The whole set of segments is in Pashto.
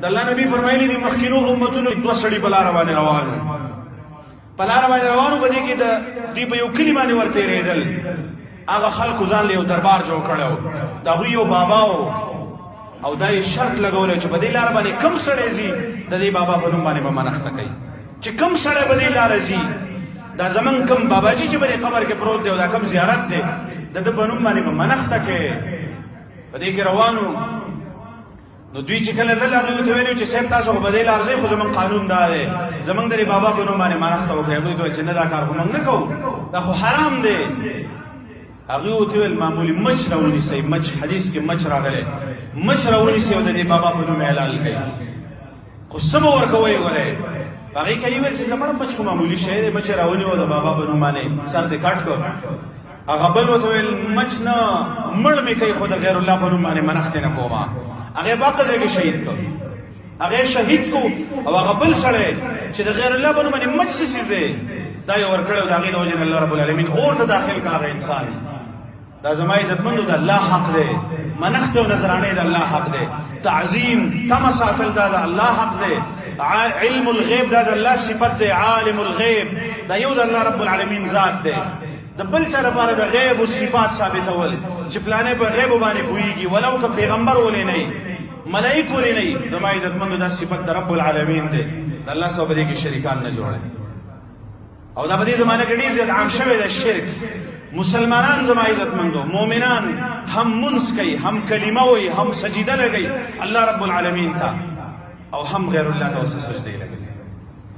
د الله نبی فرمایلی دي مخکینو امتونو دوه سړي په لار باندې روانو په لار باندې روانو په دې کې د دوی په یو کلي باندې ورتېرېدل هغه خلکو ځان له یو دربار جوړ کړی و د هغوی یو بابا و او دا یې شرط لګولی چې په دې لاره باندې کم سړی ځي د دې بابا په نوم باندې به منښته کوي چې کم سړی په دې لاره ځي دا زمونږ کم باباجي چې په دې قبر کې پروت دی او دا کم زیارت دی د ده په نوم باندې به منښته کوي په دې کې روانو نو دوی چې کله دل هغوی ورته ویلي چې صاحب تاسو خو په دې لار ځئ خو زمونږ قانون دا دی زمونږ د دې بابا په نوم باندې منښته وکړئ هغوی ته ویل چې نه دا کار خو موږ نه کوو دا خو حرام دی هغوی ورته ویل معمولي مچ راونیسئ مچ حدیث کې مچ راغلی مچ راونیسئ او د دې بابا په نوم حلال کړئ خو څه به ورکوئ ګورئ هغې که یې ویل چې زما مچ خو معمولي شی دی مچ یې راونیو د بابا په نوم باندې سر دې کټ کړ هغه بل ورته ویل مچ نه مړ مې کوي خو د غیر الله په نوم باندې منښتې نه کومه هغې په هغه ځای کې شهید کړ هغې شهید کړو او هغه بل سړی چې د غیر الله په نوم باندې مچ څه څیز دی دا یې ورکړی او د هغې د وجې نه الله رب العالمین اور ته داخل کړه هغه انسان دا زما عزتمندو د الله حق دی منښتې او نذرانې د الله حق دی تعظیم تمه ساتل دا د الله حق دی علم الغیب دا د الله صفت دی عالم الغیب دا یو د الله رب العالمین ذات دی د بل چا لپاره د غیب او صفات ثابتول چې پلانې په غیبو باندې پوهېږي ولو که پیغمبر ولې نه وي ملایک ولې نه وي زما عزتمندو دا صفت د رب العالمین دی د الله سره په دې کې شریکان نه جوړوي او دا په دې زمانه کې ډېر زیات عام شوی دی شرک مسلمانان زما عزتمندو مؤمنان هم منځ کوي هم کلمه وایي هم سجده لګوي الله رب العالمین ته او هم غیر الله ته سجدې لګوي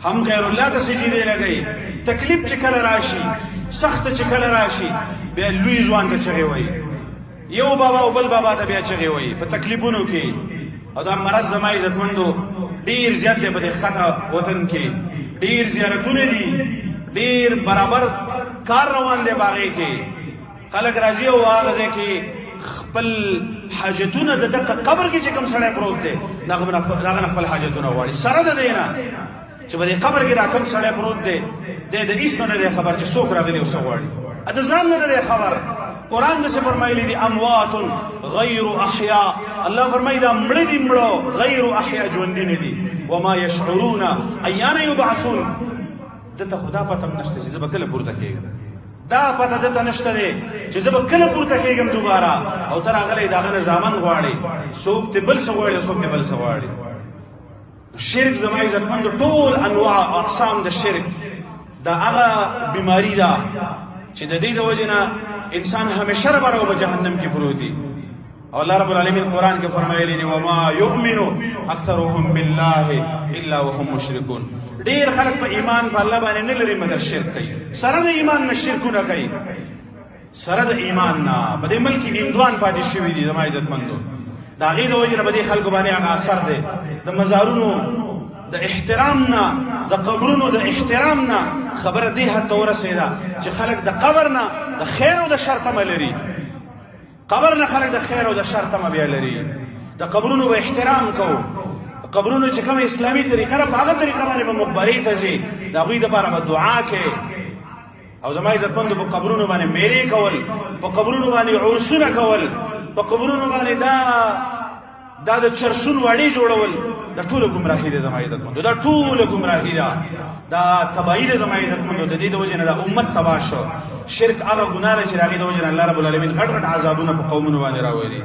هم غیر الله ته سجدې لګوي تکلیف چې کله راشي سخت چې کله راشي بیا لوی ځوان ته چغې وایي یو بابا او بل بابا ته بیا چغې وایي په تکلیفونو کې او دا مرض زما عزتمندو ډېر زیات دی په دې ښکته وطن کې ډېر زیارتونه دي ډېر برابر کار روان دی باغې کې خلک راځي او هغه ځای کې خپل حاجتونه د دغه قبر کې چې کوم سړی پروت دی د هغه نه خپل حاجتونه غواړي سره د دې نه چې په دې قبر کې دا کوم سړی پروت دی دی د هېڅ نه دی خبر چې څوک راغلی او څه غواړي د ځان نه دی خبر قرآن داسې فرمایلی دي اموات غیر احیا الله فرمایي دا مړه دي مړه غیر احیا ژوندي نه دي وما یشعرون ایان یبعثون دته خو دا پته نشته چې زه به کله پورته کېږم دا پته دته نشته دی چې زه به کله پورته کېږم دوباره او ته راغلی د هغه نه زامن غواړي څوک دې بل څه غواړي څوک دې بل څه غواړي شرک زما عزتمندو ټول انواع اقسام د شرک دا هغه بیماري ده چې د دې د وجې نه انسان همیشه ربره او په جهنم کې پروت دی او الله رب العالمین قرآن کې فرمایلی دی وما یؤمن اکثرهم بالله الا وهم مشرکون ډېر خلک په ایمان په الله باندې نه لري مګر شرک کوي سره د ایمان نه شرکونه کوي سره د ایمان نه په دې ملک کې هندوان پاتې شوي دي زما عزتمندو د هغې د وجې نه په دې خلکو باندې هغه اثر دی د مزارونو د احترام نه د قبرونو د احترام نه خبره دې حد ته ورسېده چې خلک د قبر نه د خیر او د شر تمه لري قبر نه خلک د خیر او د شر تمه بیا لري د قبرونو به احترام کوو قبرونو چې کومه اسلامي طریقه ده په هغه طریقه باندې به مقبرې ته ځي د هغوی دپاره به دعا کوې او زما عزتمندو په قبرونو باندې میلې کول په قبرونو باندې عرسونه کول په قبرونو باندې دا د چرسون واړې جوړول دا ټوله ګمراهي ده زما عزتمندو دا ټوله ګمراهي ده دا تباهي ده زما عزتمندو د دې د وجې نه دا امت تباه شو شرک هغه ګناه ده چې د هغې د وجې نه الله رب العالمین غټ غټ عذابونه په قومونو باندې راولي